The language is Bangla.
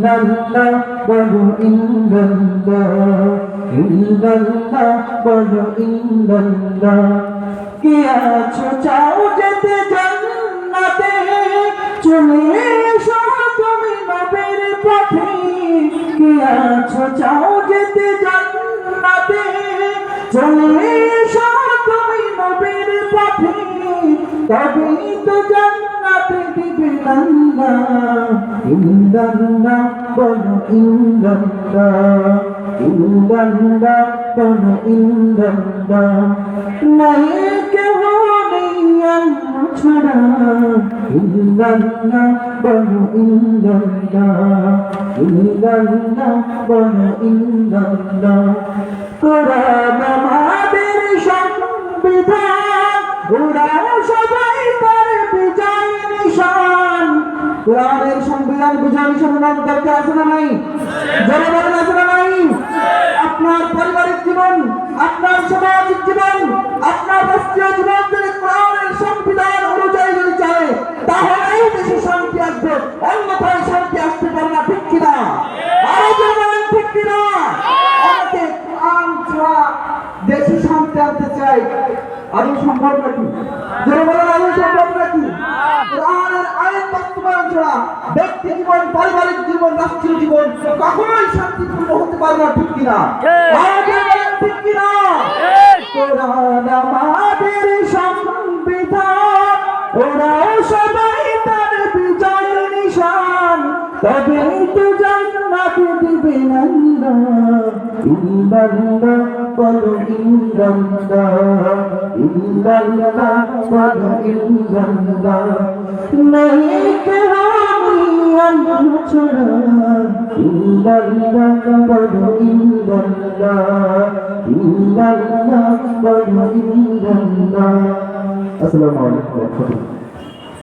ইল্লাল্লাহ বলো ইল্লাল্লাহ, ইল্লাল্লাহ বলো ইল্লাল্লাহ। কে আছো চাও যেতে জান্নাতে, চলে এসো তুমি নবীর পথে। কে আছো চাও যেতে জান্নাতে, চলে এসো তুমি নবীর পথে। তবেই তো জান্নাতে দিবে আল্লাহ। ইল্লাল্লাহ বলো ইল্লাল্লাহ, ইল্লাল্লাহ বলো ইল্লাল্লাহ। নাই কেহ নেই আল্লাহ ছাড়া, ইল্লাল্লাহ বলো ইল্লাল্লাহ, ইল্লাল্লাহ বলো ইল্লাল্লাহ। কোরআন আমাদের সংবিধান, ওরা সবাই তার বিজয় নিশান। কোরআনের সংবিধান বিজয় নিশান দরকার আছে না নাই? যারা বলেন আছে না নাই? আপনার পারিবারিক জীবন, আপনার সামাজিক জীবন, আপনার রাষ্ট্রীয় জীবন যদি কোরআনের সংবিধান অনুযায়ী যদি চলে, তাহলেই দেশে শান্তি আসবে, অন্যথায় শান্তি আসতে পারে না। ঠিক কিনা? আরো বলেন ঠিক কিনা? অনেকে কোরআন ছাড়া দেশে শান্তি আনতে চাই, আদৌ সম্ভব নাকি? যারা বলেন আদৌ সম্ভব নাকি? কোরআনের আইন বাস্তবায়ন ছাড়া ব্যক্তি জীবন, পারিবারিক জীবন, রাষ্ট্রীয় জীবন কখনোই শান্তিপূর্ণ হতে পারে না। ঠিক কিনা? ঠিক কিনা? কোরআন আমাদের সংবিধান, ওরা সবাই তার বিজয় নিশান। তবেই তো জান্নাত দিবেন আল্লাহ। ইল্লাল্লাহ বলো ইল্লাল্লাহ, ইল্লাল্লাহ বলো ইল্লাল্লাহ। নাই কেহ আল্লাহ ছাড়া, ইল্লাল্লাহ বলো ইল্লাল্লাহ, ইল্লাল্লাহ বলো ইল্লাল্লাহ। আসসালামু আলাইকুম।